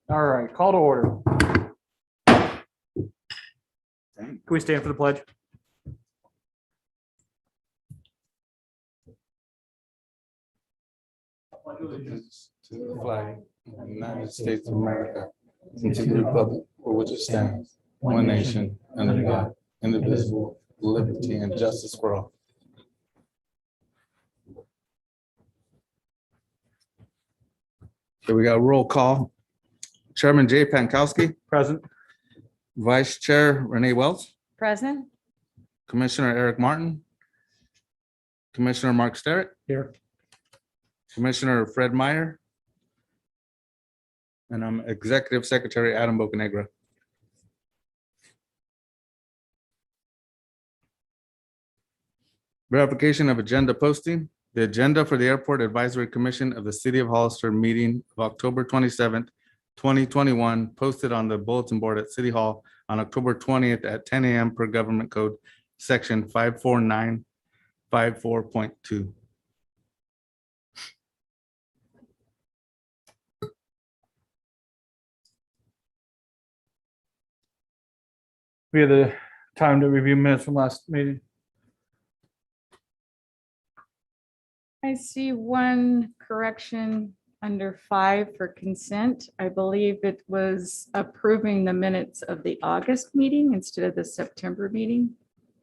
All right, call to order. Can we stand for the pledge? To the flag of the United States of America and to the republic for which it stands, one nation, under God, indivisible, with liberty and justice for all. So we got roll call. Chairman Jay Pankowski, Present. Vice Chair Renee Wells, Present. Commissioner Eric Martin, Commissioner Mark Sterrett, Here. Commissioner Fred Meyer, and I'm Executive Secretary Adam Bocanegra. Verification of agenda posting. The agenda for the Airport Advisory Commission of the City of Hollister meeting of October 27th, 2021, posted on the bulletin board at City Hall on October 20th at 10 a.m. per Government Code, Section 54954.2. We had the time to review minutes from last meeting. I see one correction under 5 for consent. I believe it was approving the minutes of the August meeting instead of the September meeting,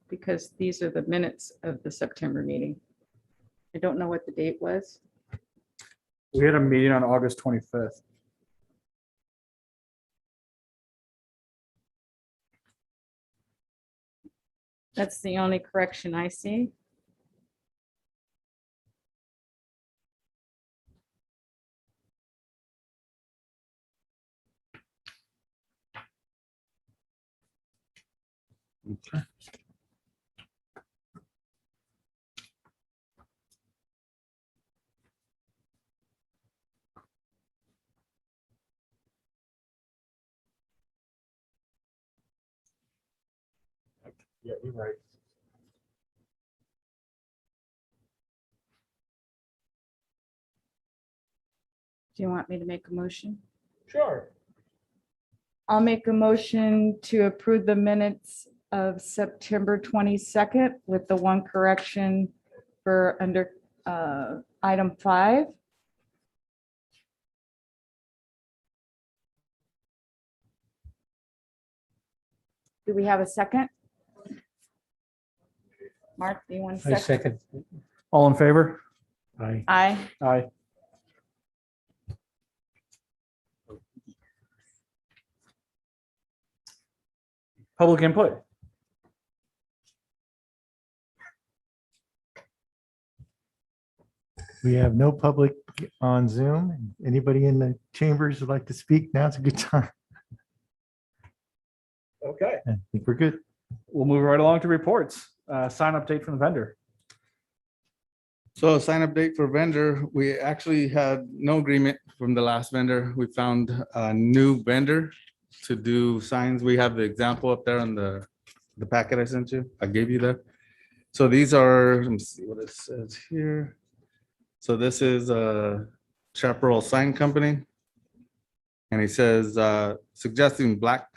because these are the minutes of the September meeting. I don't know what the date was. We had a meeting on August 25th. That's the only correction I see. Okay. Yeah, you're right. Do you want me to make a motion? Sure. I'll make a motion to approve the minutes of September 22nd with the one correction for under item 5. Do we have a second? Mark, do you want a second? All in favor? Aye. Aye. Aye. Public input. We have no public on Zoom. Anybody in the chambers would like to speak? Now's a good time. Okay. I think we're good. We'll move right along to reports. Sign update from the vendor. So sign up date for vendor, we actually had no agreement from the last vendor. We found a new vendor to do signs. We have the example up there on the packet I sent you. I gave you that. So these are, let me see what it says here. So this is a Chaparral Sign Company. And he says, suggesting panels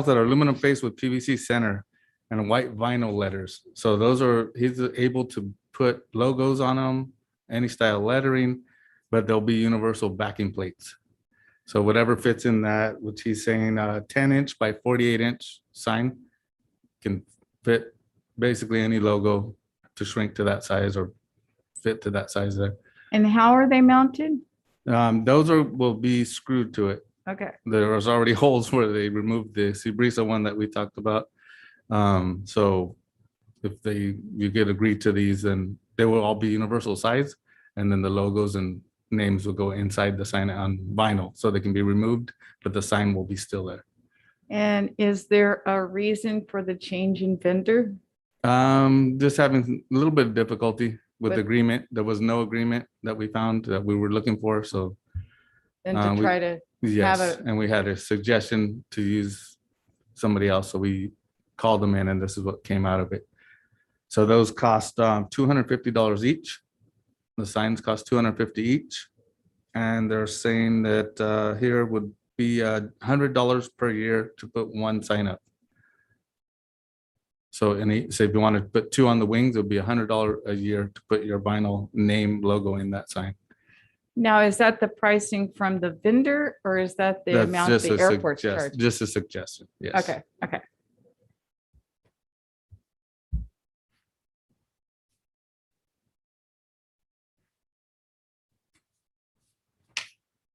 that are aluminum faced with PVC center and white vinyl letters. So those are, he's able to put logos on them, any style lettering, but there'll be universal backing plates. So whatever fits in that, which he's saying 10-inch by 48-inch sign can fit basically any logo to shrink to that size or fit to that size there. And how are they mounted? Those will be screwed to it. Okay. There's already holes where they removed the Cibrisa one that we talked about. So if you get agreed to these, then they will all be universal size, and then the logos and names will go inside the sign on vinyl, so they can be removed, but the sign will be still there. And is there a reason for the change in vendor? Just having a little bit of difficulty with But- agreement. There was no agreement that we found that we were looking for, so And to we- try to, yes, a- and we had a suggestion to use somebody else, so we called them in, and this is what came out of it. So those cost $250 each. The signs cost $250 each. And they're saying that here would be $100 per year to put one sign up. So say if you want to put two on the wings, it'll be $100 a year to put your vinyl name logo in that sign. Now, is that the pricing from the vendor or is that the That's amount just the a airport's suggest- charge? Just a suggestion, yes. Okay, okay.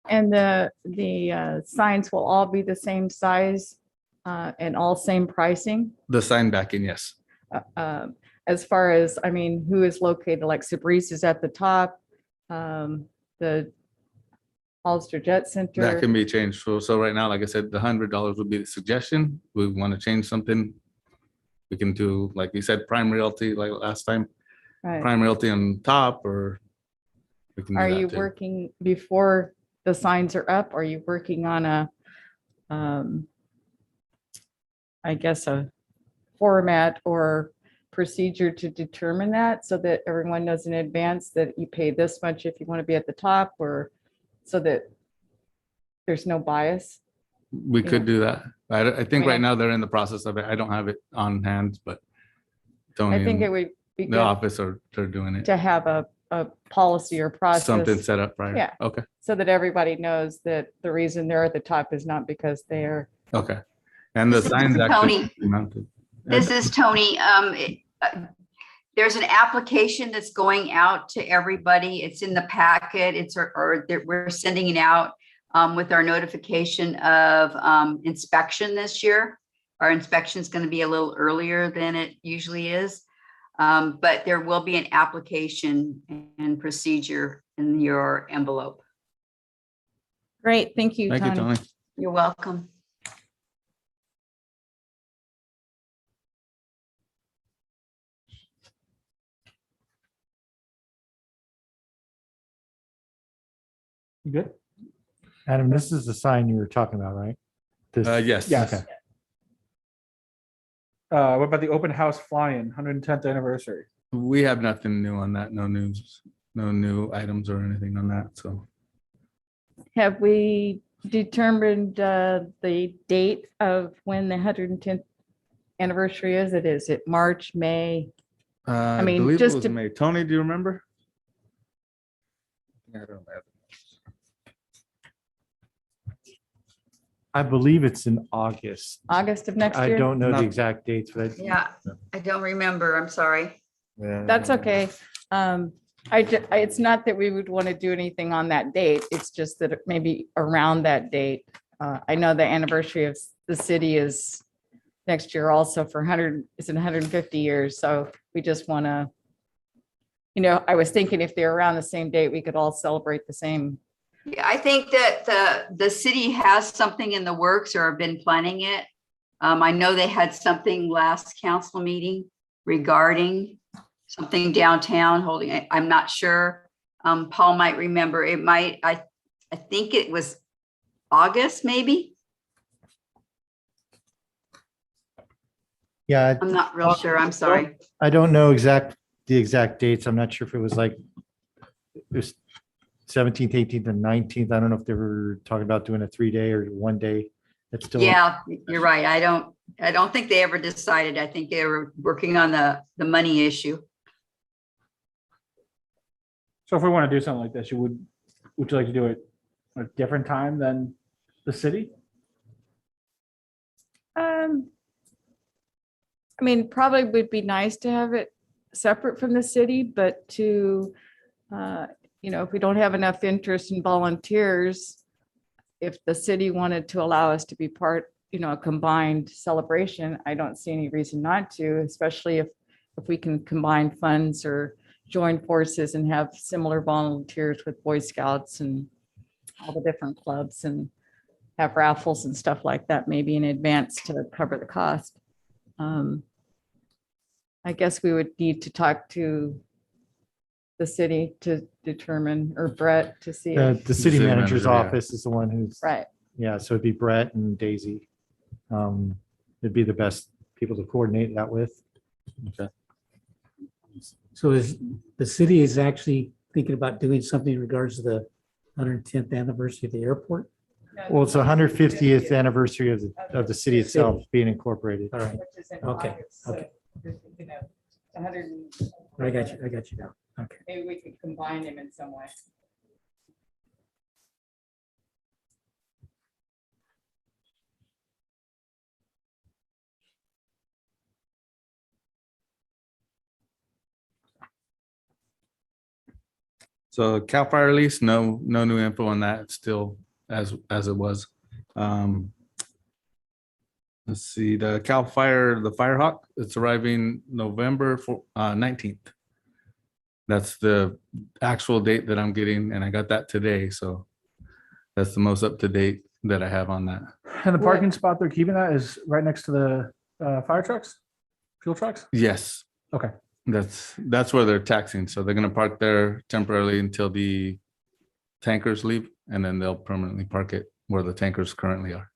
And the signs will all be the same size and all same pricing? The sign backing, yes. As far as, I mean, who is located, like Sabrice is at the top, the Hollister Jet That Center. can be changed. So right now, like I said, the $100 would be the suggestion. We want to change something. We can do, like you said, Prime Realty, like last time, Right. Prime Realty on top, or we can do Are that you too. working before the signs are up? Are you working on a, I guess, a format or procedure to determine that so that everyone knows in advance that you pay this much if you want to be at the top, or so that there's no bias? We could do that. I think mean, right now they're in the process of it. I don't have it on hand, but Tony I think it and would be the good office they're doing it. to have a policy or Something process set up prior. Yeah. Okay, so that everybody knows that the reason they're at the top is not because they're, okay. And the This is signs actually Tony. mounted. This is Tony. There's an application that's going out to everybody. It's in the packet. We're sending it out with our notification of inspection this year. Our inspection is going to be a little earlier than it usually is. But there will be an application and procedure in your envelope. great, thank you, Thank you, Tony. Tony. You're welcome. You good? Adam, this is the sign you were talking about, right? This- Yes. Yes. Okay. What about the open house fly-in, 110th anniversary? We have nothing new on that. No news, no new items or anything on that. So Have we determined the date of when the 110th anniversary is? Is it March, May? I mean, believe it just was to- May. Tony, do you remember? I don't have it. I believe it's in August. August of next I year? don't know the Not- exact dates, but Yeah, I don't remember. I'm sorry. That's okay. It's not that we would want to do anything on that date. It's just that maybe around that date. I know the anniversary of the city is next year also for 150 years. So we just want to, I was thinking if they're around the same date, we could all celebrate the same. Yeah, I think that the city has something in the works or have been planning it. I know they had something last council meeting regarding something downtown holding, I'm not sure. Paul might remember, I think it was August, maybe. yeah, I'm not real sure. I'm sorry. I don't know the exact dates. I'm not sure if it was like it was 17th, 18th, and 19th. I don't know if they were talking about doing a 3-day or 1-day. It's still. Yeah, you're right. I don't think they ever decided. I think they were working on the money issue. So if we want to do something like this, would you like to do it at a different time than the city? I mean, probably would be nice to have it separate from the city, but to, if we don't have enough interest in volunteers, if the city wanted to allow us to be part, a combined celebration, I don't see any reason not to, especially if we can combine funds or join forces and have similar volunteers with Boy Scouts and all the different clubs and have raffles and stuff like that, maybe in advance to cover the cost. I guess we would need to talk to the city to determine, or Brett to see. The city City manager's manager, yeah. office is the one who's, Right. yeah, so it'd be Brett and Daisy. It'd be the best people to coordinate that with. So the city is actually thinking about doing something in regards to the 110th anniversary of the airport? Well, it's the 150th anniversary of the city itself being incorporated. All right, Which is in Okay, August, so okay. you're thinking of 100, I got you now. Okay. maybe we could combine them in some way. So CAL FIRE lease, no new info on that. It's still as it was. Let's see, the CAL FIRE, the Firehawk, it's arriving November 19th. That's the actual date that I'm getting, and I got that today, so that's the most up to date that I have on that. And the parking spot they're keeping that is right next to the fire trucks, fuel trucks? Yes. Okay. That's where they're taxing. So they're gonna park there temporarily until the tankers leave, and then they'll permanently park it where the tankers currently are.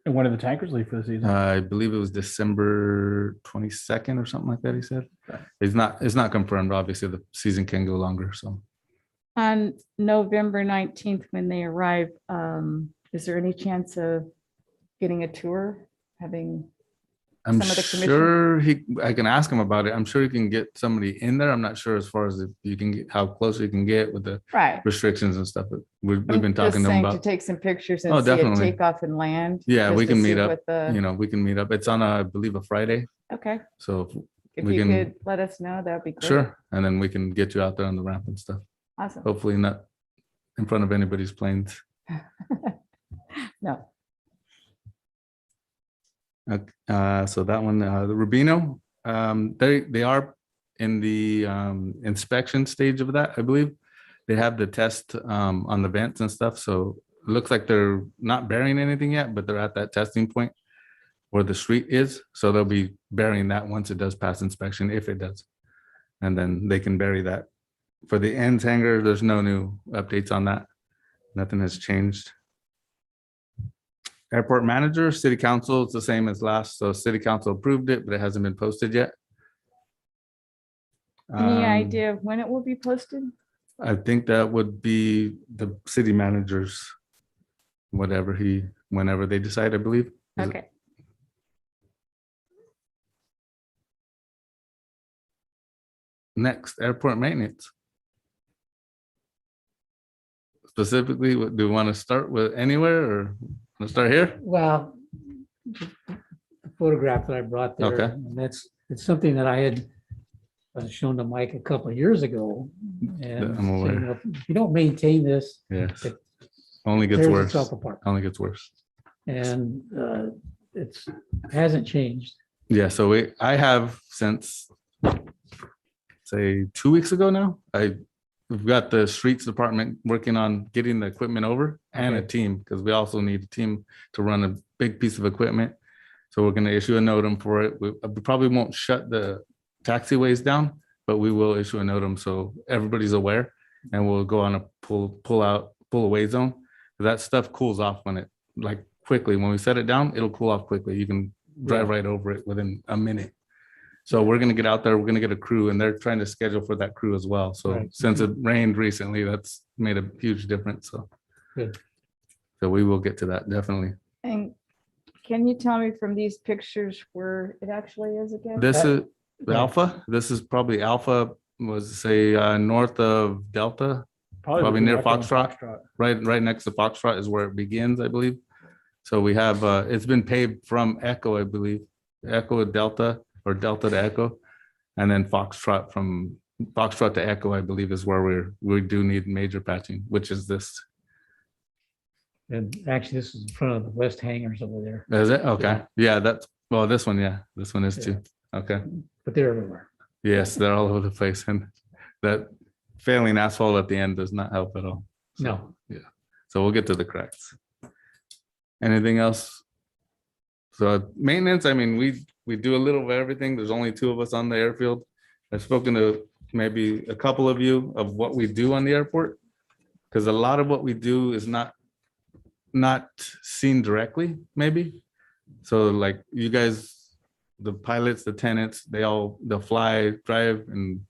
And when do the tankers leave for the season? I believe it was December 22nd or something like that, he said. Okay. It's not confirmed. Obviously, the season can go longer, so. On November 19th, when they arrive, is there any chance of getting a tour, having I'm some of the commission- sure I can ask him about it. I'm sure he can get somebody in there. I'm not sure as far as if you can get, how close you can get with the right? restrictions and stuff, but we've been I'm talking just to him saying about, To take some pictures Oh, and see it definitely. take off and land. yeah, just we to can see meet up, what the- we can meet up. It's on, I believe, a Friday. Okay, So if we you can- could let us know, that'd be great. sure. And then we can get you out there on the ramp and stuff. Awesome. Hopefully not in front of anybody's planes. No, So that one, the Rubino, they are in the inspection stage of that, I believe. They have the test on the vents and stuff, so it looks like they're not burying anything yet, but they're at that testing point where the street is, so they'll be burying that once it does pass inspection, if it does. And then they can bury that. For the ends hanger, there's no new updates on that. Nothing has changed. Airport manager, city council, it's the same as last. So city council approved it, but it hasn't been posted yet. any Um, idea of when it will be posted? I think that would be the city managers, whenever they decide, I believe. Is it- Okay, Next, airport maintenance. Specifically, do we want to start with anywhere or let's start here? Well, the photograph that I brought there, Okay. and it's something that I had shown to Mike a couple of years ago. And I'm aware. saying, "Well, if you don't maintain this, Yes. It Only gets tears worse. itself apart." Only gets worse. And it's hasn't changed. Yeah, so I have since, say, 2 weeks ago now, we've got the streets department working on getting the equipment over and a Okay. team, because we also need a team to run a big piece of equipment. So we're gonna issue a NOTAM for it. We probably won't shut the taxiways down, but we will issue a NOTAM so everybody's aware, and we'll go on a pull away zone. That stuff cools off like quickly. When we set it down, it'll cool off quickly. You can drive right over it within a minute. So we're gonna get out there, we're gonna get a crew, and they're trying to schedule for that crew as well. So Right. since it rained recently, that's made a huge difference, so. Good. So we will get to that, definitely. and can you tell me from these pictures where it actually is again? This is right. Alpha, this is probably Alpha, was say north of Delta, Probably between near Echo and Foxtrot. right next to Foxtrot is where it begins, I believe. So we have, it's been paved from Echo, I believe, Echo to Delta, or Delta to Echo. And then Foxtrot from Foxtrot to Echo, I believe, is where we do need major patching, which is this. And actually, this is in front of the west hangars over there, Is it? Okay. Yeah, this one, yeah, this one is too. Okay. but they're everywhere. Yes, they're all over the place. And that failing asphalt at the end does not help at all. So, No. yeah. So we'll get to the cracks. Anything else? So maintenance, I mean, we do a little of everything. There's only 2 of us on the airfield. I've spoken to maybe a couple of you of what we do on the airport. Because a lot of what we do is not seen directly, maybe. So like you guys, the pilots, the tenants, they'll fly, drive, and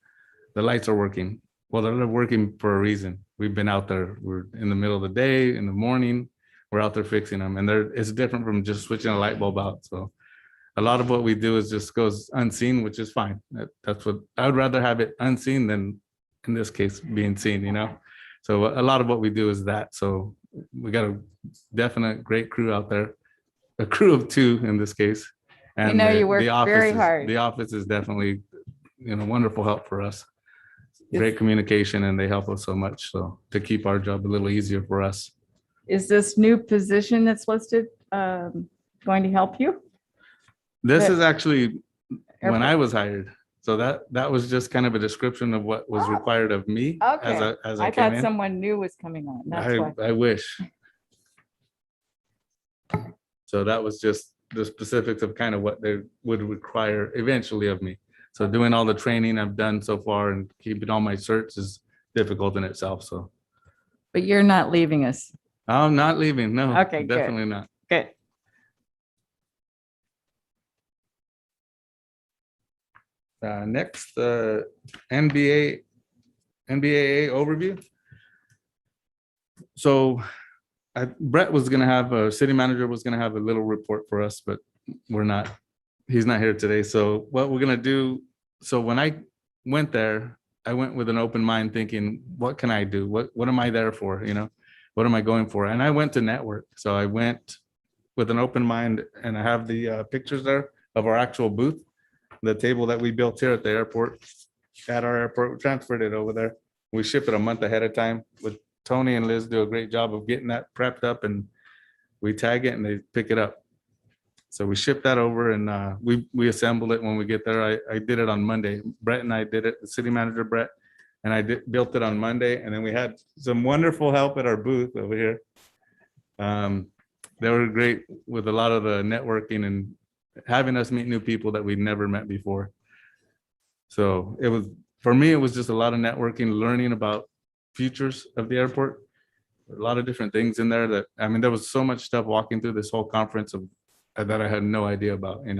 the lights are working. Well, they're working for a reason. We've been out there. We're in the middle of the day, in the morning, we're out there fixing them. And it's different from just switching a light bulb out. So a lot of what we do is just goes unseen, which is fine. That's what I would rather have it unseen than in this case being seen, you know? So a lot of what we do is that. So we got a definite great crew out there, a crew of 2 in this case. I know you work very hard. The office is definitely, wonderful help for us. Is- Great communication, and they help us so much. So to keep our job a little easier for us. Is this new position that's listed going to help you? This But- is actually when I Airport. was hired. So that was just kind of a description of what was Oh, required of me okay. as I I came thought in. someone new was coming on. That's why. I wish. So that was just the specifics of kind of what they would require eventually of me. So doing all the training I've done so far and keeping all my certs is difficult in itself. So But you're not leaving us. I'm not leaving. No, Okay, good. definitely not. Good. Next, NBAA overview. So Brett was gonna have, city manager was gonna have a little report for us, but he's not here today. So what we're gonna do, so when I went there, I went with an open mind thinking, what can I do? What am I there for? What am I going for? And I went to network. So I went with an open mind, and I have the pictures there of our actual booth, the table that we built here at the airport, at our airport. We transferred it over there. We ship it a month ahead of time. With Tony and Liz do a great job of getting that prepped up, and we tag it and they pick it up. So we shipped that over, and we assembled it when we get there. I did it on Monday. Brett and I did it, the city manager Brett, and I built it on Monday. And then we had some wonderful help at our booth over here. They were great with a lot of the networking and having us meet new people that we'd never met before. So for me, it was just a lot of networking, learning about futures of the airport. A lot of different things in there there was so much stuff walking through this whole conference that I had no idea about, And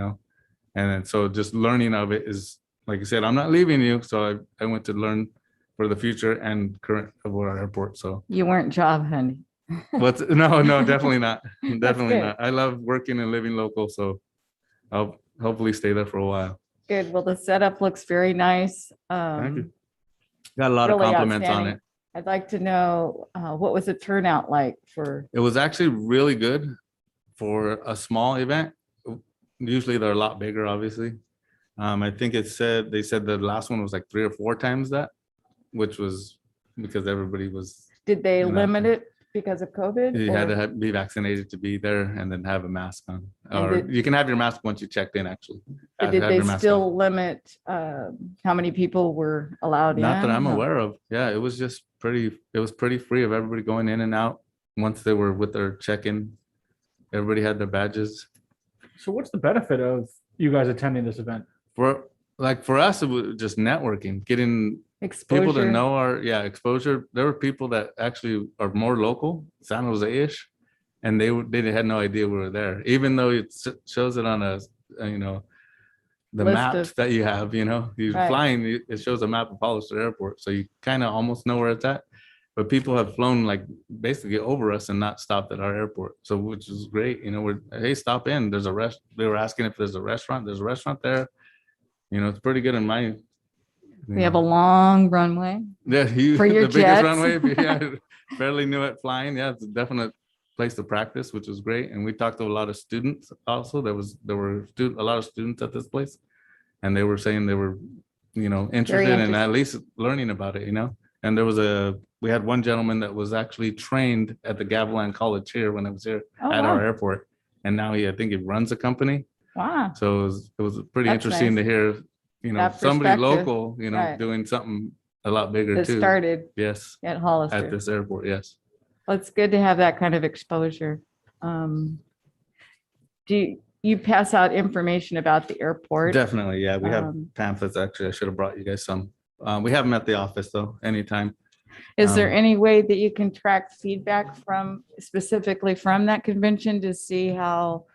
then so just learning of it is, like I said, I'm not leaving you. So I went to learn for the future and current of our airport. So You weren't job hunting. no, definitely not. Definitely good. not. I love working and living local. So I'll hopefully stay there for a while. Good. Well, the setup looks very nice. Thank you. Got a lot of Really compliments on outstanding. it. I'd like to know, what was the turnout like for, It was actually really good for a small event. Usually they're a lot bigger, obviously. I think they said the last one was like 3 or 4 times that, which was because everybody was, did they You know, limit it because of COVID? you had or- to be vaccinated to be there and then have a mask on. And Or did- you can have your mask once you checked in, actually. But did Have they your mask on. still limit how many people were allowed in? Not that I'm or- aware of. Yeah, it was just it was pretty free of everybody going in and out. Once they were with their check-in, everybody had their badges. So what's the benefit of you guys attending this event? For us, it was just networking, getting people to Exposure. know exposure. There were people that actually are more local, San Jose-ish, and they had no idea we were there, even though it shows it on the List maps of- that you have, you're Right. flying, it shows a map of Hollister Airport. So you kind of almost know where it's at, but people have flown like basically over us and not stopped at our airport. So, which is great. Hey, stop in. There's a they were asking if there's a restaurant. There's a restaurant there. It's pretty good in my. We have a long runway. Yeah, for your the biggest jets. runway. Yeah, fairly new at flying. Yeah, it's a definite place to practice, which was great. And we talked to a lot of students also. There were a lot of students at this place, and they were saying they were, interested in interested. at least learning about it. And we had one gentleman that was actually trained at the Gavilan College here when I was here Oh, at our wow. airport, and now I think he runs a company. Wow. So it was pretty That's interesting to nice. hear, That somebody perspective. local, Right. doing something a lot bigger That too. started Yes, at at Hollister. this airport, yes. Well, it's good to have that kind of exposure. Do you pass out information about the airport? Definitely, yeah. We have Um, pamphlets, actually. I should have brought you guys some. We have them at the office though, anytime. Is there Um, any way that you can track feedback specifically from that convention to see how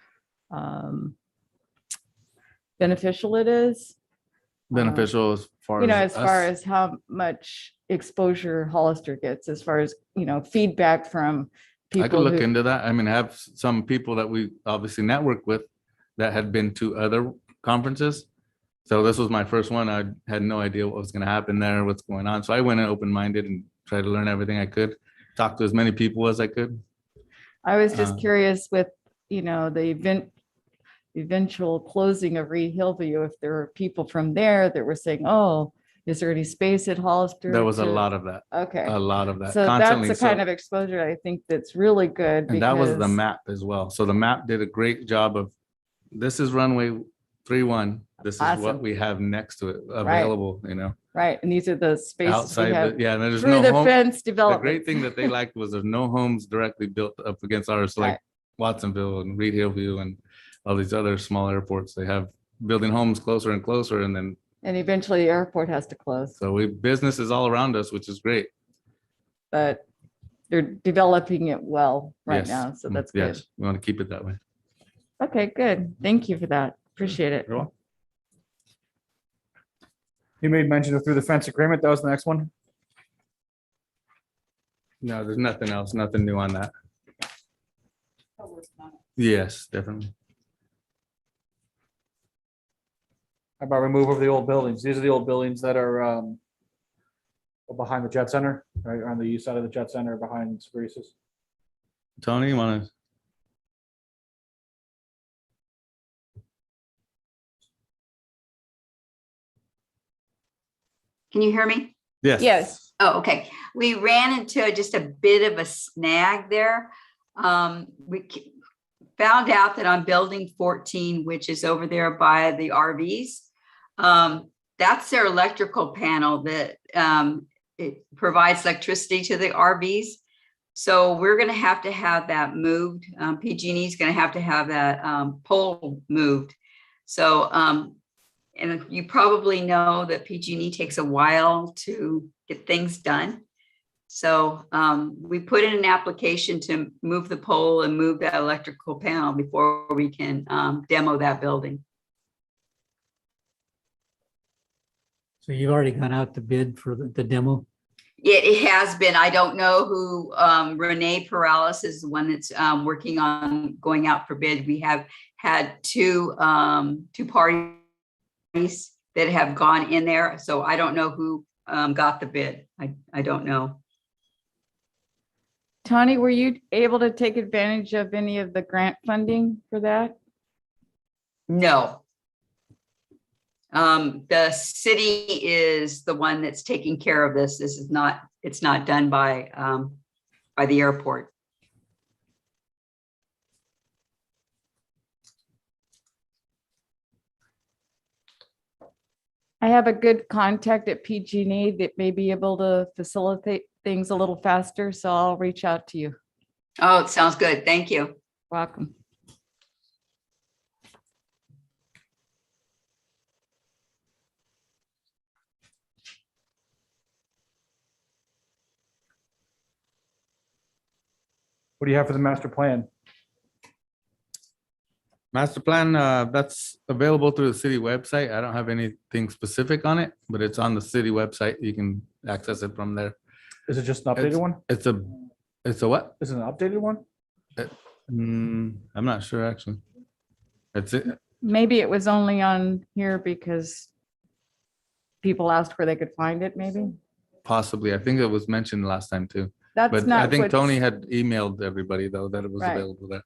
beneficial it is? Beneficial as far You know, as as far us. as how much exposure Hollister gets as far as, feedback from I could people look who, into that. I mean, I have some people that we obviously network with that had been to other conferences. So this was my first one. I had no idea what was going to happen there, what's going on. So I went in open-minded and tried to learn everything I could, talk to as many people as I could. I was just uh, curious with, the eventual closing of Reed Hillview, if there were people from there that were saying, oh, is there any space at Hollister? There was a to-" lot of that, Okay. a lot of that. So that's constantly. the kind of exposure I think that's really good. And that was the because- map as well. So the map did a great job of, this is runway 31. This is Awesome. what we have next to it available, Right, and these are the spaces we outside. have Yeah, and there's through no the home. fence The development. great thing that they liked was there's no homes directly built up against ours, like Right. Watsonville and Reed Hillview and all these other small airports. They have building homes closer and closer. And then, And eventually the airport has to close, so business is all around us, which is great. but they're developing it well right Yes. now, so that's good. Yes, we want to keep it that way. Okay, good. Thank you for that. Appreciate it. You're welcome. You made mention of through the fence agreement. That was the next one. No, there's nothing else, nothing new on that. Yes, definitely. How about remove of the old buildings? These are the old buildings that are behind the Jet Center, right on the east side of the Jet Center, behind Spurices. Tony, you want to? Can you hear me? Yes. Yes. Oh, okay. We ran into just a bit of a snag there. Found out that on building 14, which is over there by the RVs, that's their electrical panel that it provides electricity to the RVs. So we're going to have that moved. PG&E is going to have that pole moved. So, and you probably know that PG&E takes a while to get things done. So we put in an application to move the pole and move that electrical panel before we can demo that building. So you've already gone out to bid for the demo? It has been. I don't know who, Renee Perales is the one that's working on going out for bid. We have had two parties that have gone in there. So I don't know who got the bid. I don't know. Tony, were you able to take advantage of any of the grant funding for that? No. The city is the one that's taking care of this. This is not, it's not done by the airport. I have a good contact at PG&E that may be able to facilitate things a little faster, so I'll reach out to you. Oh, it sounds good. Thank you. Welcome. What do you have for the master plan? Master plan, that's available through the city website. I don't have anything specific on it, but it's on the city website. You can access it from there. Is it just an updated one? It's a what? Is it an updated one? I'm not sure, actually. That's it. Maybe it was only on here because people asked where they could find it, maybe? Possibly. I think it was mentioned last time too. That's But not I think what's- Tony had emailed everybody though that it was Right. available there.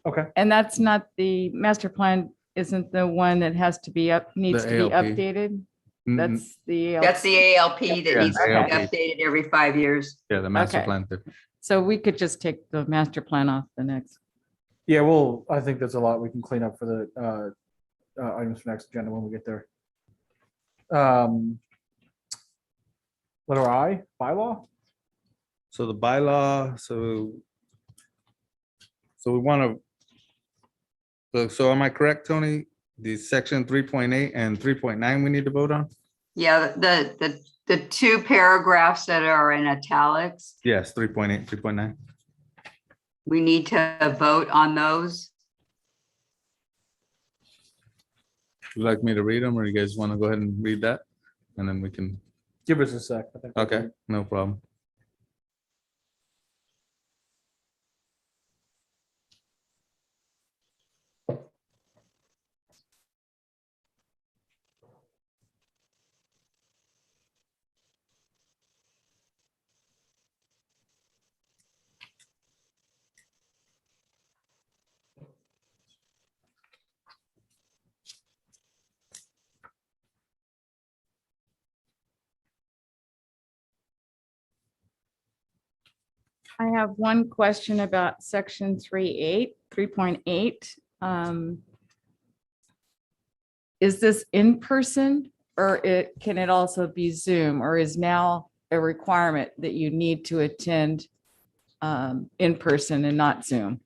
Okay. And that's not the master plan, isn't the one that has to be needs The to be ALP. updated? Mm, That's the. That's the ALP that Yeah, needs to be ALP. updated every 5 years. Yeah, the master Okay. plan. too. So we could just take the master plan off the next. Yeah, well, I think there's a lot we can clean up for the items for next agenda when we get there. Letter I, bylaw? So the bylaw, so we want to, so am I correct, Tony? The section 3.8 and 3.9 we need to vote on? Yeah, the two paragraphs that are in italics, Yes, 3.8, 3.9. we need to vote on those. Would you like me to read them or you guys want to go ahead and read that? And then we can, Give us a sec. I think. Okay, no problem. I have one question about section 3.8. Is this in person or can it also be Zoom, or is now a requirement that you need to attend in person and not Zoom?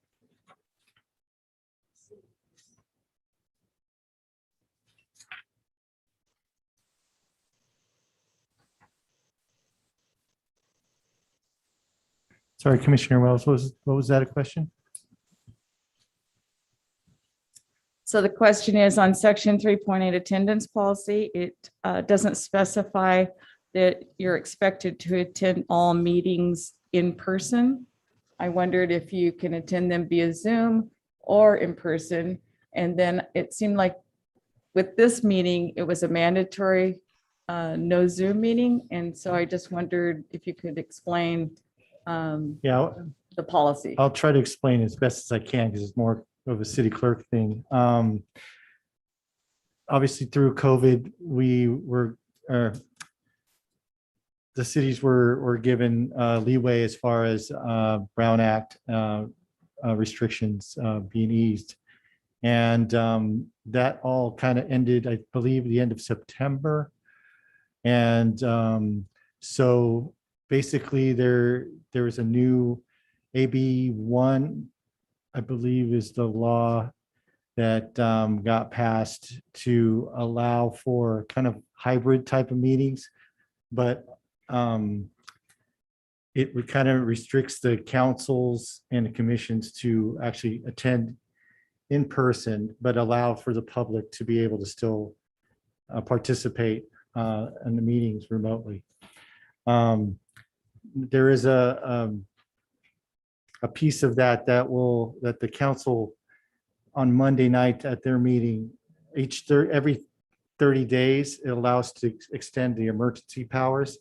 Sorry, Commissioner Wells, what was that a question? So the question is on section 3.8 attendance policy, it doesn't specify that you're expected to attend all meetings in person. I wondered if you can attend them via Zoom or in person. And then it seemed like with this meeting, it was a mandatory no Zoom meeting. And so I just wondered if you could explain Yeah, the policy. I'll try to explain as best as I can because it's more of a city clerk thing. Obviously through COVID, the cities were given leeway as far as Brown Act restrictions being eased. And that all kind of ended, I believe, the end of September. And so basically there was a new AB1, I believe is the law that got passed to allow for kind of hybrid type of meetings. But it kind of restricts the councils and the commissions to actually attend in person, but allow for the public to be able to still participate in the meetings remotely. There is a piece of that the council on Monday night at their meeting, every 30 days, it allows to extend the emergency powers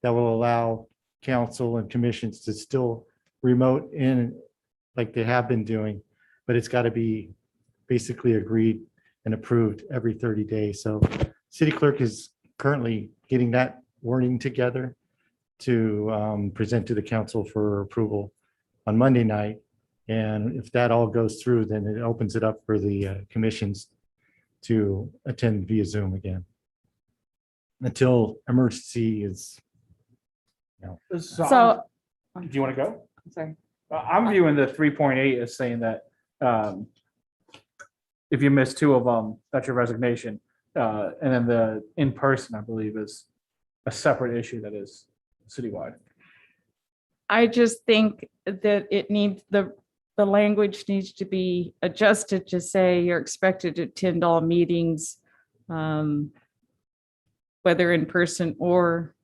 that will allow council and commissions to still remote in like they have been doing, but it's got to be basically agreed and approved every 30 days. So city clerk is currently getting that wording together to present to the council for approval on Monday night. And if that all goes through, then it opens it up for the commissions to attend via Zoom again until emergency is. So, Do you want to go? sorry. I'm viewing the 3.8 as saying that if you miss two of them, that's your resignation. And then the in-person, I believe, is a separate issue that is citywide. I just think that it needs, the language needs to be adjusted to say you're expected to attend all meetings, whether in person or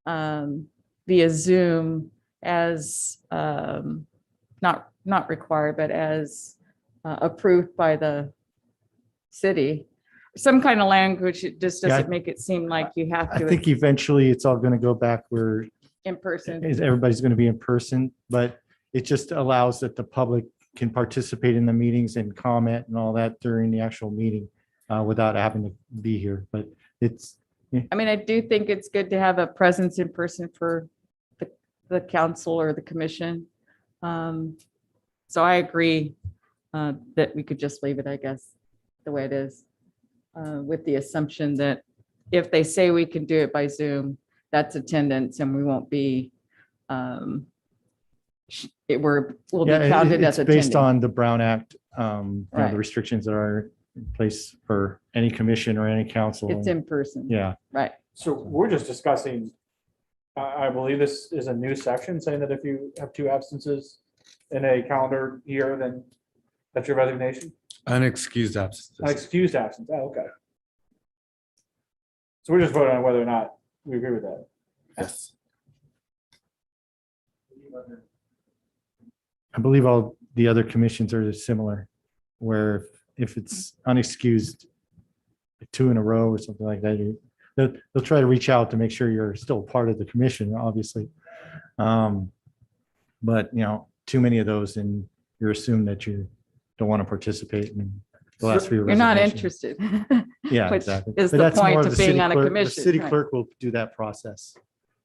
via Zoom, as not required, but as approved by the city. Some kind of language, it just Yeah, doesn't make it seem like you have I to think eventually it's all going to go back where in person. everybody's going to be in person, but it just allows that the public can participate in the meetings and comment and all that during the actual meeting without having to be here. But it's, I mean, I do think it's good to have a presence in person for the council or the commission. So I agree that we could just leave it, I guess, the way it is, with the assumption that if they say we can do it by Zoom, that's attendance and we won't be, we'll be yeah, counted it's as based attending. on the Brown Act, the Right. restrictions that are in place for any commission or any council. It's in person. Yeah. Right. So we're just discussing, I believe this is a new section saying that if you have two absences in a calendar year, then that's your resignation. Unexcused absences. An excused absence. Oh, okay. So we're just voting on whether or not We agree with that. Yes. I believe all the other commissions are similar, where if it's unexcused, like 2 in a row or something like that, they'll try to reach out to make sure you're still part of the commission, obviously. But, too many of those and you're assumed that you don't want to participate in the last few. You're not resignations. interested. Yeah, which exactly. is But the that's more point of of the being city on a clerk. commission, The city right. clerk will do that process.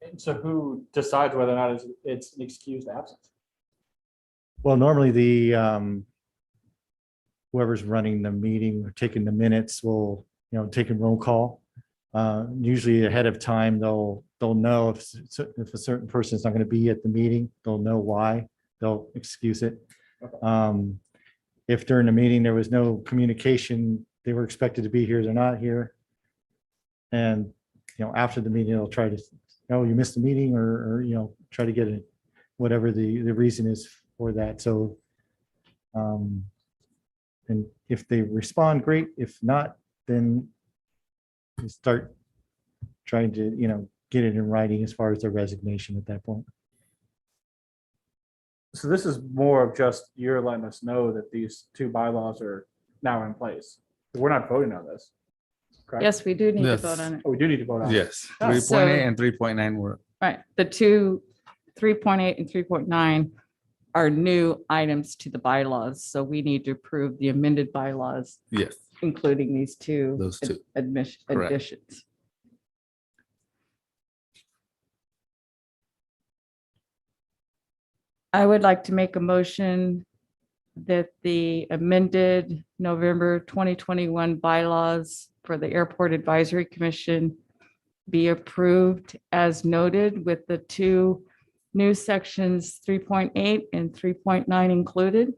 And so who decides whether or not it's an excused absence? Well, normally whoever's running the meeting or taking the minutes will, take a roll call. Usually ahead of time, they'll know if a certain person is not going to be at the meeting, they'll know why, they'll excuse it. If during the meeting there was no communication, they were expected to be here, they're not here. And, after the meeting, they'll try to, oh, you missed the meeting or try to get it, whatever the reason is for that. So, and if they respond, great. If not, then you start trying to, get it in writing as far as their resignation at that point. So this is more of just you're letting us know that these 2 bylaws are now in place. We're not voting on this. Correct? Yes, we do need to Yes. vote on it. Oh, we do need to vote on it. Yes. Oh. 3.8 and 3.9 were, Right, the 3.8 and 3.9 are new items to the bylaws, so we need to approve the amended bylaws, yes, including these 2 those 2. Correct. additions. I would like to make a motion that the amended November 2021 bylaws for the Airport Advisory Commission be approved as noted with the 2 new sections 3.8 and 3.9 included.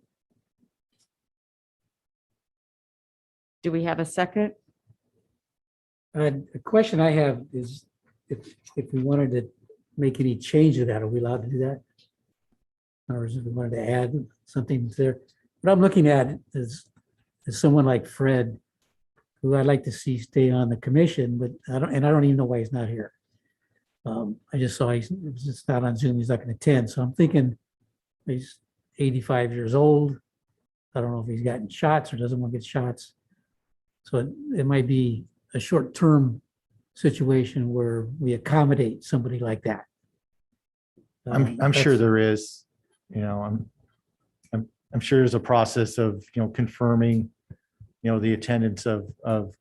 Do we have a second? The question I have is if we wanted to make any change to that, are we allowed to do that? Or if we wanted to add something there? What I'm looking at is someone like Fred, who I'd like to see stay on the commission, but I don't even know why he's not here. I just saw he's just not on Zoom. He's not going to attend. So I'm thinking he's 85 years old. I don't know if he's gotten shots or doesn't want to get shots. So it might be a short-term situation where we accommodate somebody like that. I'm sure there is, I'm sure there's a process of, confirming, the attendance of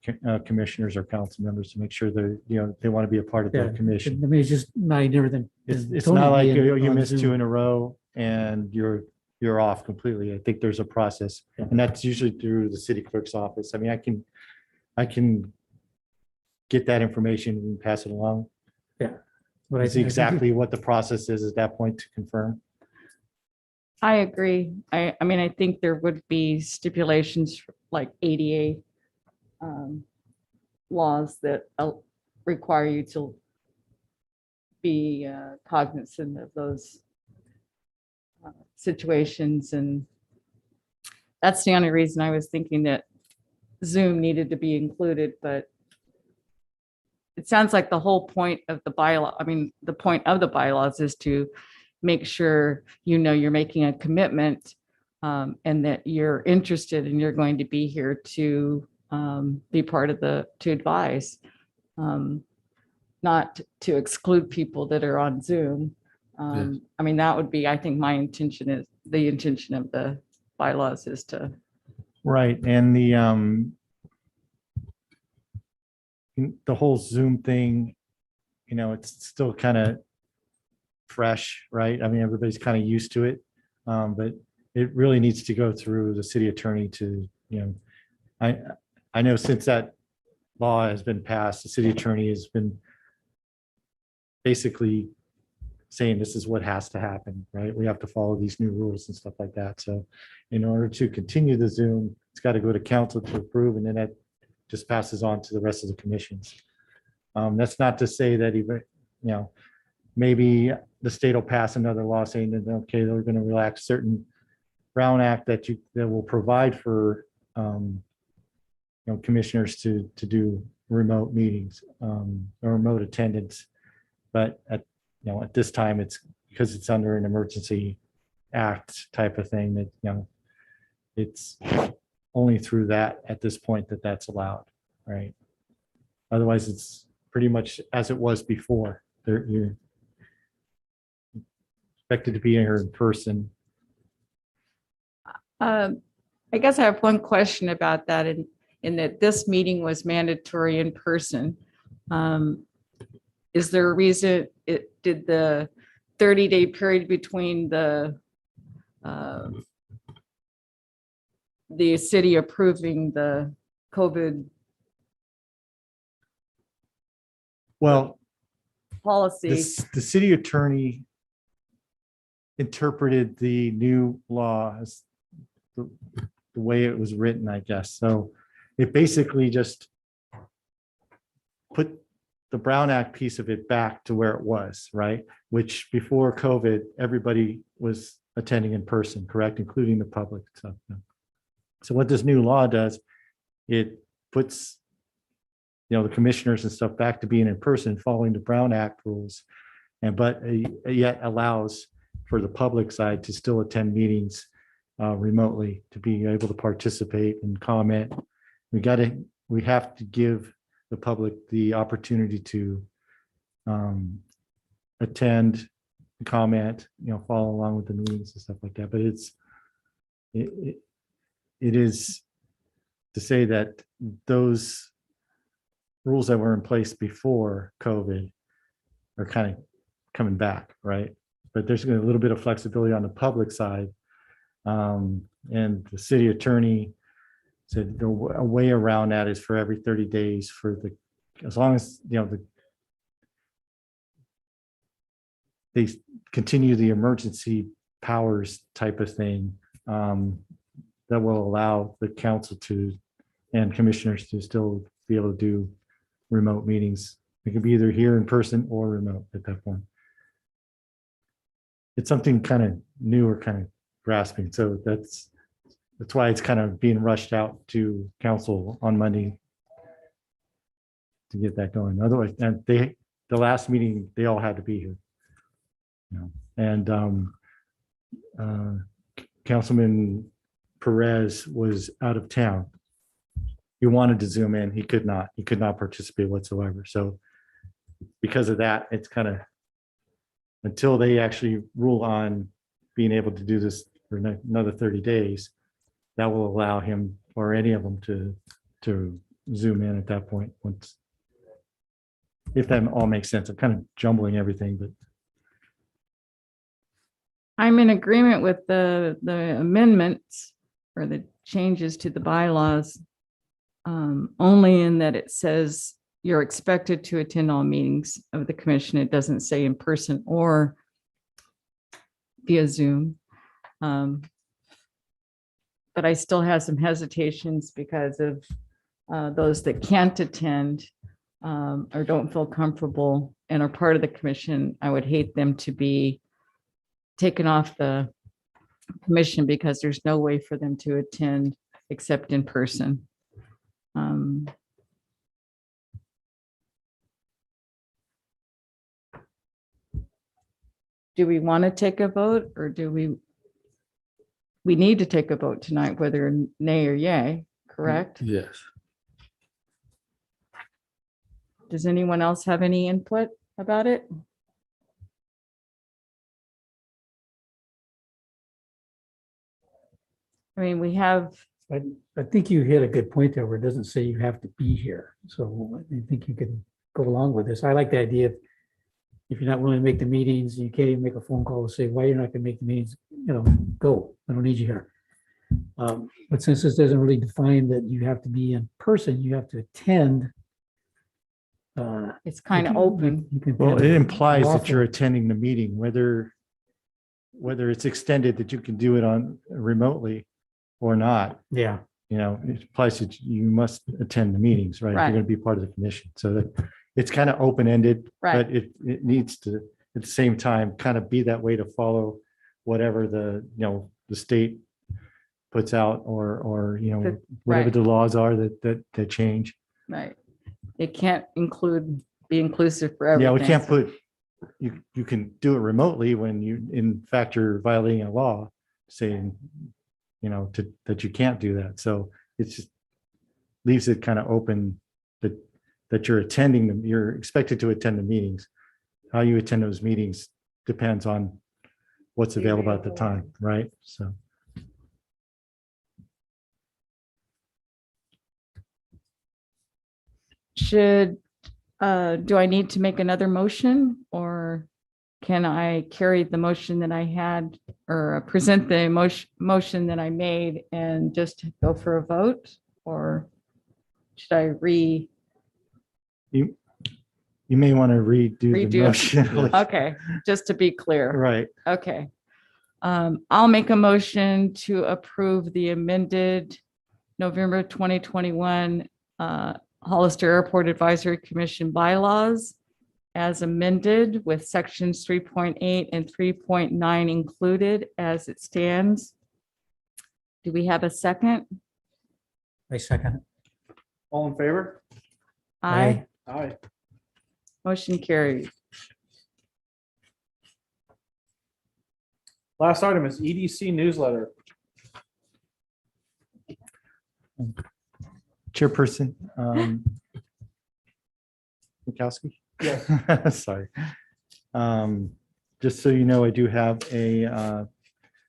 commissioners or council members to make sure they're, they want to be a part of Yeah, the commission. I mean, it's just not any different than. It's Tony not like being you on missed Zoom. 2 in a row and you're off completely. I think there's a process, Yeah. and that's usually through the city clerk's office. I mean, I can get that information and pass it along. But I See think- exactly what the process is at that point to confirm. I agree. I mean, I think there would be stipulations like ADA laws that require you to be cognizant of those situations. And that's the only reason I was thinking that Zoom needed to be included, but it sounds like the whole point of the bylaw, I mean, the point of the bylaws is to make sure, you're making a commitment and that you're interested and you're going to be here to be part of to advise, not to exclude people that are on Zoom. Yes. I mean, that would be, I think my intention is, the intention of the bylaws is to, Right, and the whole Zoom thing, it's still kind of fresh, right? I mean, everybody's kind of used to it. But it really needs to go through the city attorney to, I know since that law has been passed, the city attorney has been basically saying this is what has to happen, right? We have to follow these new rules and stuff like that. So in order to continue the Zoom, it's got to go to council to approve, and then that just passes on to the rest of the commissions. That's not to say that even, maybe the state will pass another law saying that, okay, they're going to relax certain Brown Act that will provide for, commissioners to do remote meetings or remote attendance. But at this time, it's because it's under an emergency act type of thing that, it's only through that at this point that that's allowed, right? Otherwise, it's pretty much as it was before. You're expected to be here in person. I guess I have one question about that in that this meeting was mandatory in person. Is there a reason did the 30-day period between the city approving the COVID Well, policy? the city attorney interpreted the new law as the way it was written, I guess. So it basically just put the Brown Act piece of it back to where it was, right? Which before COVID, everybody was attending in person, correct? Including the public. So what this new law does, it puts, the commissioners and stuff back to being in person, following the Brown Act rules. But yet allows for the public side to still attend meetings remotely, to be able to participate and comment. We have to give the public the opportunity to attend, comment, follow along with the meetings and stuff like that. But it is to say that those rules that were in place before COVID are kind of coming back, right? But there's a little bit of flexibility on the public side. And the city attorney said a way around that is for every 30 days as long as, they continue the emergency powers type of thing, that will allow the council and commissioners to still be able to do remote meetings. It could be either here in person or remote at that point. It's something kind of new or kind of grasping. So that's why it's kind of being rushed out to council on Monday to get that going. Otherwise, and the last meeting, they all had to be here. And Councilman Perez was out of town. He wanted to Zoom in. He could not participate whatsoever. So because of that, it's kind of, until they actually rule on being able to do this for another 30 days, that will allow him or any of them to Zoom in at that point. Once, if that all makes sense. I'm kind of jumbling everything, but I'm in agreement with the amendments or the changes to the bylaws, only in that it says you're expected to attend all meetings of the commission. It doesn't say in person or via Zoom. But I still have some hesitations because of those that can't attend or don't feel comfortable and are part of the commission. I would hate them to be taken off the commission because there's no way for them to attend except in person. Do we want to take a vote, or do we need to take a vote tonight, whether nay or yay, correct? Yes. Does anyone else have any input about it? I mean, we have, I think you hit a good point there where it doesn't say you have to be here. So I think you can go along with this. I like the idea of if you're not willing to make the meetings, you can't even make a phone call to say why you're not going to make the meetings, go. I don't need you here. But since this doesn't really define that you have to be in person, you have to attend. it's kind of open. well, it implies that you're attending the meeting, whether it's extended that you can do it on remotely or not. Yeah. It implies that you must attend the meetings, right? If Right. you're going to be part of the commission. So that it's kind of open-ended, Right. but it needs to, at the same time, kind of be that way to follow whatever the state puts out or whatever right. the laws are that change. Right. It can't be inclusive for everything. Yeah, we can't put you can do it remotely when you, in fact, you're violating a law saying, that you can't do that. So it's just leaves it kind of open that you're attending them, you're expected to attend the meetings. How you attend those meetings depends on what's available at the time, right? So. Do I need to make another motion, or can I carry the motion that I had, or present the motion that I made and just go for a vote? Or should I You may want to redo the Redo. motion. Okay, just to be clear. Right. Okay. I'll make a motion to approve the amended November 2021 Hollister Airport Advisory Commission bylaws as amended with sections 3.8 and 3.9 included as it stands. Do we have a second? I second. All in favor? Aye. Aye. Motion carried. Last item is EDC Newsletter. Chairperson, Mikowski? Yes. Sorry. Just so you know, I do have a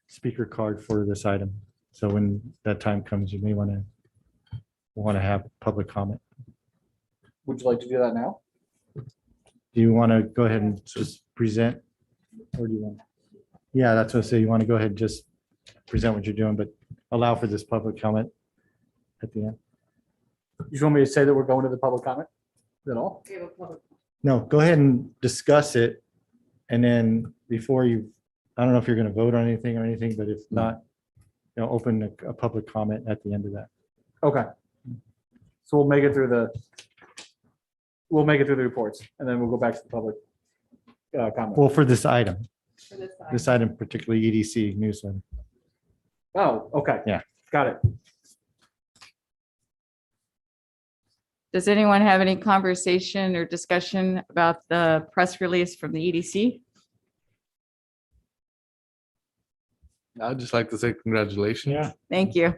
speaker card for this item. So when that time comes, you may want to have public comment. Would you like to do that now? Do you want to go ahead and just present? Or do you want? Yeah, that's what I say. You want to go ahead and just present what you're doing, but allow for this public comment at the end. You just want me to say that we're going to the public comment? Is that all? No, go ahead and discuss it. And then before you, I don't know if you're going to vote on anything or anything, but if not, open a public comment at the end of that. Okay. So we'll make it through the reports, and then we'll go back to the public comment. Well, for this item, particularly EDC newsletter. Oh, okay. Yeah. Got it. Does anyone have any conversation or discussion about the press release from the EDC? I'd just like to say congratulations. Yeah. Thank you.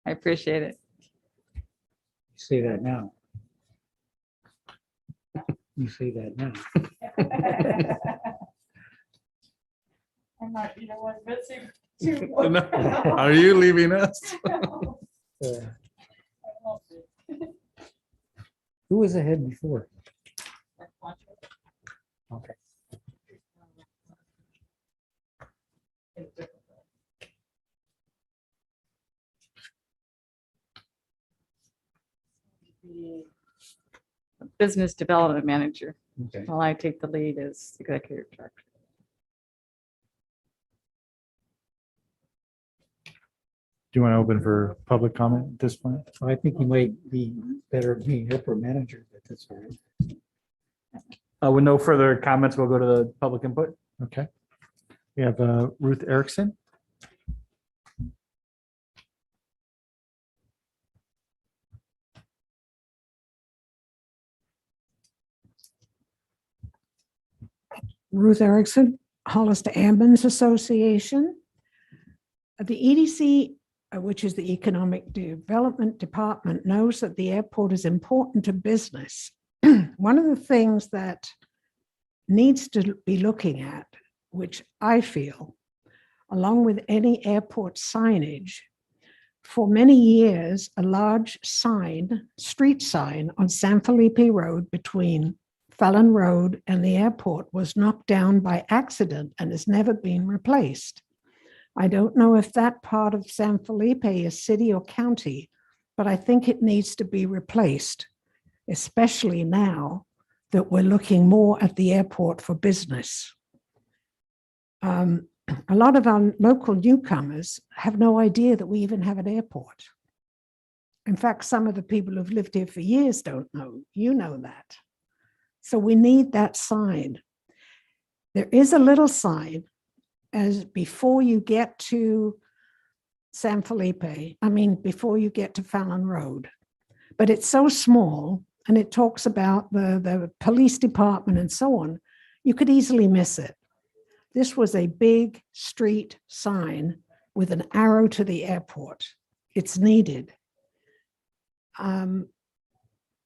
I appreciate it. Say that now. You say that now. I'm not, one missing. Are you leaving us? Who was ahead before? Okay. Business development manager, Okay. while I take the lead as executive director. Do you want to open for public comment at this point? I think you might be better at being airport manager, but that's all right. With no further comments, we'll go to the public input. Okay. We have Ruth Erickson. Ruth Erickson, Hollister Ambulance Association. The EDC, which is the Economic Development Department, knows that the airport is important to business. One of the things that needs to be looking at, which I feel, along with any airport signage, for many years, a large sign, street sign on San Felipe Road between Fallon Road and the airport was knocked down by accident and has never been replaced. I don't know if that part of San Felipe is city or county, but I think it needs to be replaced, especially now that we're looking more at the airport for business. A lot of our local newcomers have no idea that we even have an airport. In fact, some of the people who've lived here for years don't know. You know that. So we need that sign. There is a little sign as before you get to San Felipe, before you get to Fallon Road, but it's so small and it talks about the police department and so on, you could easily miss it. This was a big street sign with an arrow to the airport. It's needed. And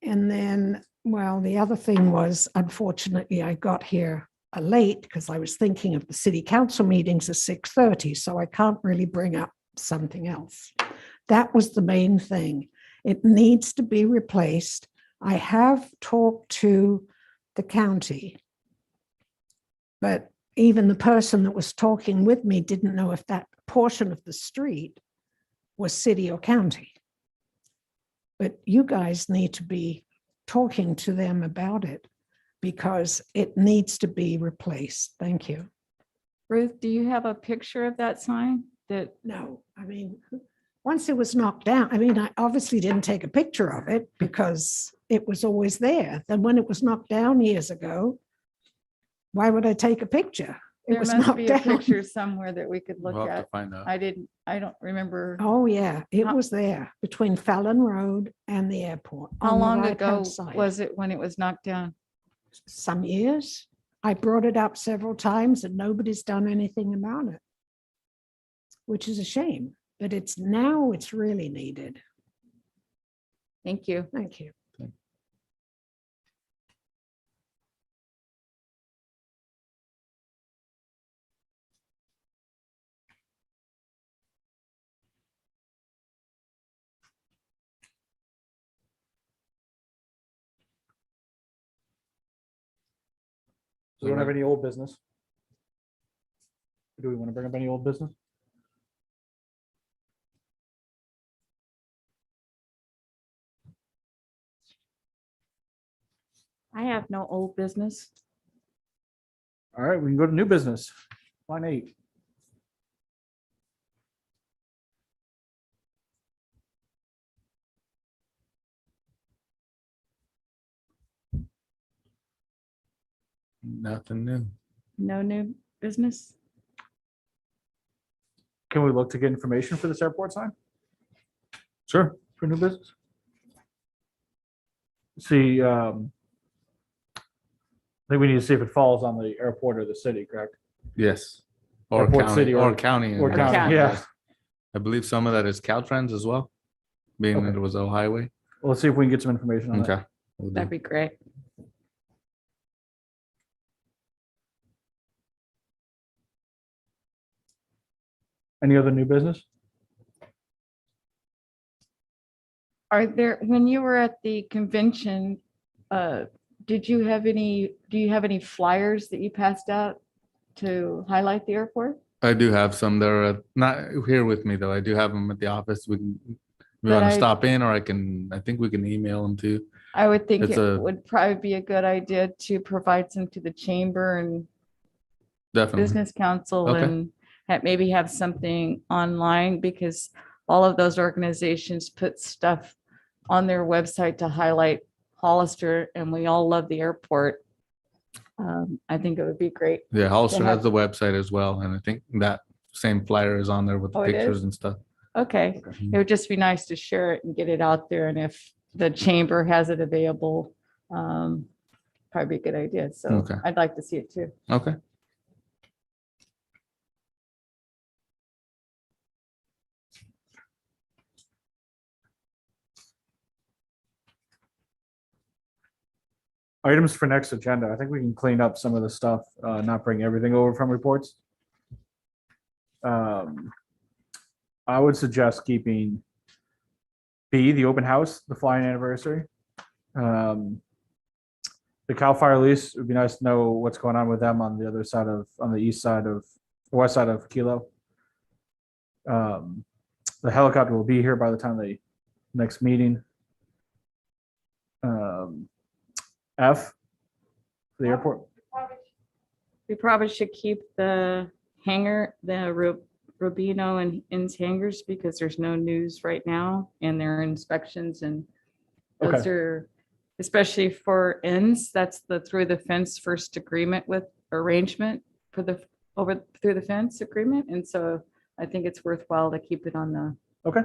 then, well, the other thing was, unfortunately, I got here late because I was thinking of the city council meetings at 6:30, so I can't really bring up something else. That was the main thing. It needs to be replaced. I have talked to the county, but even the person that was talking with me didn't know if that portion of the street was city or county. But you guys need to be talking to them about it because it needs to be replaced. Thank you. Ruth, do you have a picture of that sign? That, No, I mean, once it was knocked down, I mean, I obviously didn't take a picture of it because it was always there. Then when it was knocked down years ago, why would I take a picture? It there was must knocked be a down. picture somewhere that we could look We'll have to at. find out. I don't remember. Oh, yeah, it How- was there between Fallon Road and the airport. How on the long right-hand ago side. was it when it was knocked down? Some years. I brought it up several times and nobody's done anything about it, which is a shame, but it's really needed. Thank you. Thank you. We don't have any old business. Do we want to bring up any old business? I have no old business. All right, we can go to new business. Line 8. Nothing new. No new business. Can we look to get information for this airport sign Sure. for new business? See, I think we need to see if it falls on the airport or the city, correct? Yes. Or Airport county, city or county. Or county, county, yeah. I believe some of that is Caltrans as well, being that Okay. it was a highway. Well, let's see if we can get some information on that. Okay. We'll do. That'd be great. Any other new business? Are there, when you were at the convention, do you have any flyers that you passed out to highlight the airport? I do have some that are not here with me though. I do have them at the office. We But want to I- stop in, or I think we can email them too. I would think It's it a- would probably be a good idea to provide some to the chamber and Definitely. business council Okay. and maybe have something online because all of those organizations put stuff on their website to highlight Hollister and we all love the airport. I think it would be great. Yeah, Hollister have- has the website as well, and I think that same flyer is on there with the Oh, it is? pictures and stuff. Okay, it would just be nice to share it and get it out there. And if the chamber has it available, probably be a good idea. So Okay. I'd like to see it too. Okay. Items for next agenda. I think we can clean up some of the stuff, not bring everything over from reports. I would suggest keeping B, the open house, the flying anniversary. The Cal Fire lease, it would be nice to know what's going on with them on the other side of, on the east side of, west side of Kilo. The helicopter will be here by the time the next meeting. F, the airport. We probably should keep the hangar, the Rubino and Inns hangars because there's no news right now and there are inspections and those Okay. are, especially for Inns, that's the through the fence first agreement with arrangement for the through the fence agreement. And so I think it's worthwhile to keep it on the, Okay.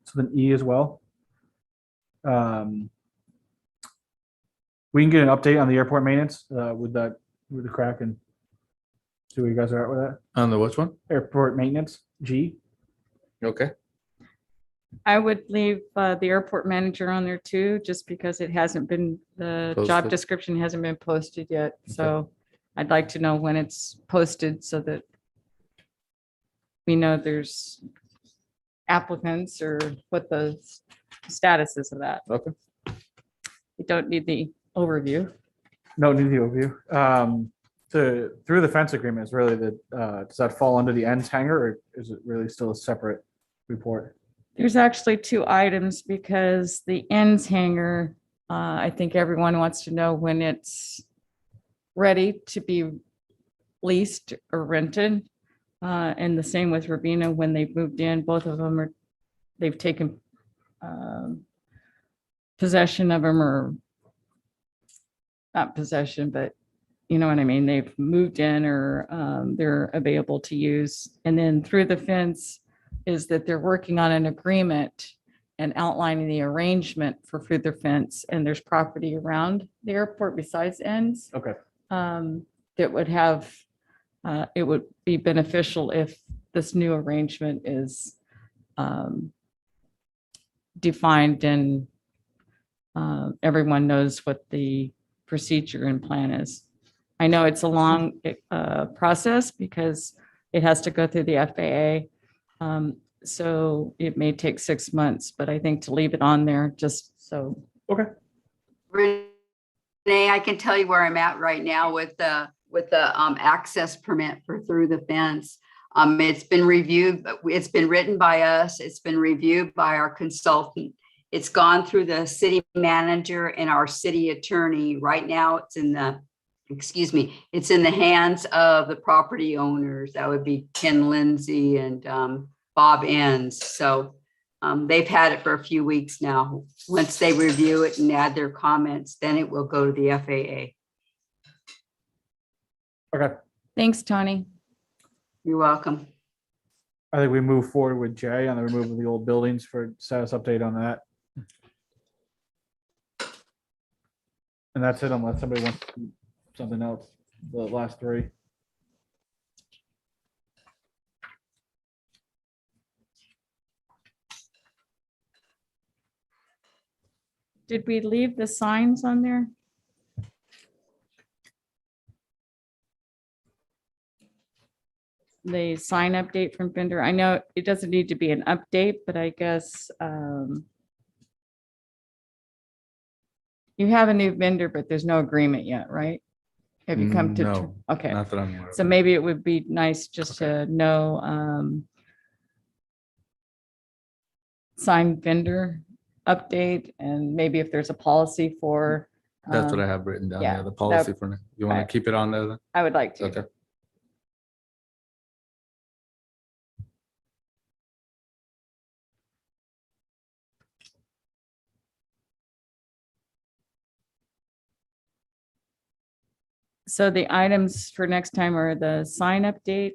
So then E as well. We can get an update on the airport maintenance with the crack and see where you guys are at with that. On the which one? Airport maintenance, G. Okay. I would leave the airport manager on there too, just because it hasn't been, the job Posted. description hasn't been posted yet. So I'd like to know when it's posted so that we know there's applicants or what the status is of that. Okay. You don't need the overview. No, need the overview. Through the fence agreement is really does that fall under the ends hanger or is it really still a separate report? There's actually two items because the ends hanger, I think everyone wants to know when it's ready to be leased or rented. And the same with Rabina, when they've moved in, both of them they've taken possession of them, or not possession, but you know what I mean? They've moved in or they're available to use. And then through the fence is that they're working on an agreement and outlining the arrangement for through the fence. And there's property around the airport besides ends. Okay. That would have, it would be beneficial if this new arrangement is defined and everyone knows what the procedure and plan is. I know it's a long process because it has to go through the FAA. So it may take 6 months, but I think to leave it on there just so. Okay. Renee, I can tell you where I'm at right now with the access permit for through the fence. It's been reviewed. It's been written by us. It's been reviewed by our consultant. It's gone through the city manager and our city attorney. Right now, it's in the hands of the property owners. That would be Ken Lindsay and Bob Enns. So they've had it for a few weeks now. Once they review it and add their comments, then it will go to the FAA. Okay. Thanks, Tony. You're welcome. I think we move forward with Jay on the removal of the old buildings for status update on that. And that's it unless somebody wants something else, the last three. Did we leave the signs on there? The sign update from vendor. I know it doesn't need to be an update, but I guess you have a new vendor, but there's no agreement yet, right? Have you come to? No, Okay, not that I'm aware of. so maybe it would be nice just to know sign vendor update and maybe if there's a policy for. That's what I have written down. yeah, Yeah, the policy that- for now. You want right. to keep it on there then? I would like to. Okay. So the items for next time are the sign update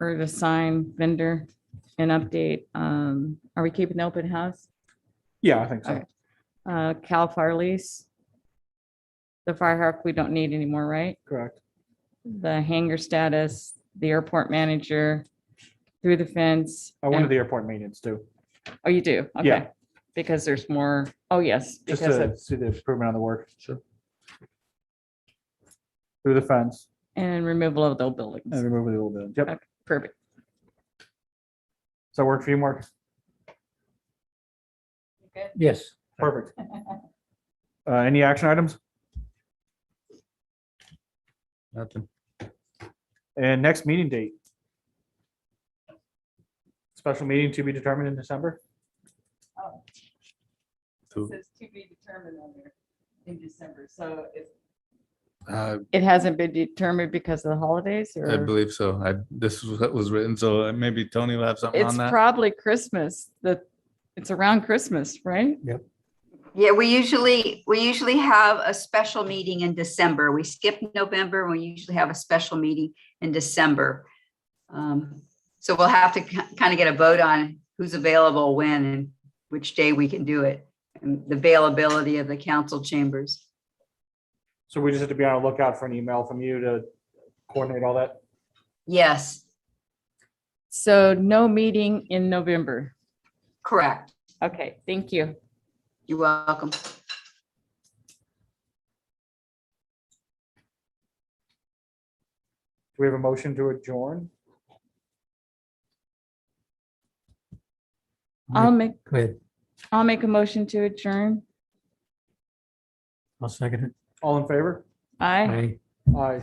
or the sign vendor and update. Are we keeping the open house? Yeah, I think so. Okay. Cal fire lease. The fire hawk, we don't need anymore, right? Correct. The hangar status, the airport manager, through the fence. I wanted and- the airport maintenance too, Oh, you do? Yeah. Okay. Because there's more, oh, yes. just because to of- see the improvement on the work. Sure. Through the fence And removal of the buildings. and remove the old building. Yep. Okay. Perfect. Does that work for you, Mark? Yes. Perfect. Any action items? Nothing. And next meeting date? Special meeting to be determined in December? Oh, To- it says to be determined on there in December, so Uh, it hasn't been determined because of the holidays I or? believe so. This was what was written, so maybe Tony will have something It's on that. probably Christmas, it's around Christmas, right? Yeah, we usually have a special meeting in December. We skip November. We usually have a special meeting in December. So we'll have to kind of get a vote on who's available when and which day we can do it and the availability of the council chambers. So we just have to be on the lookout for an email from you to coordinate all that. Yes, So no meeting in November. correct. Okay, thank you. You're welcome. Do we have a motion to adjourn? I'll make, Go ahead. I'll make a motion to adjourn. I'll second it. All in favor? Aye. Aye. Aye.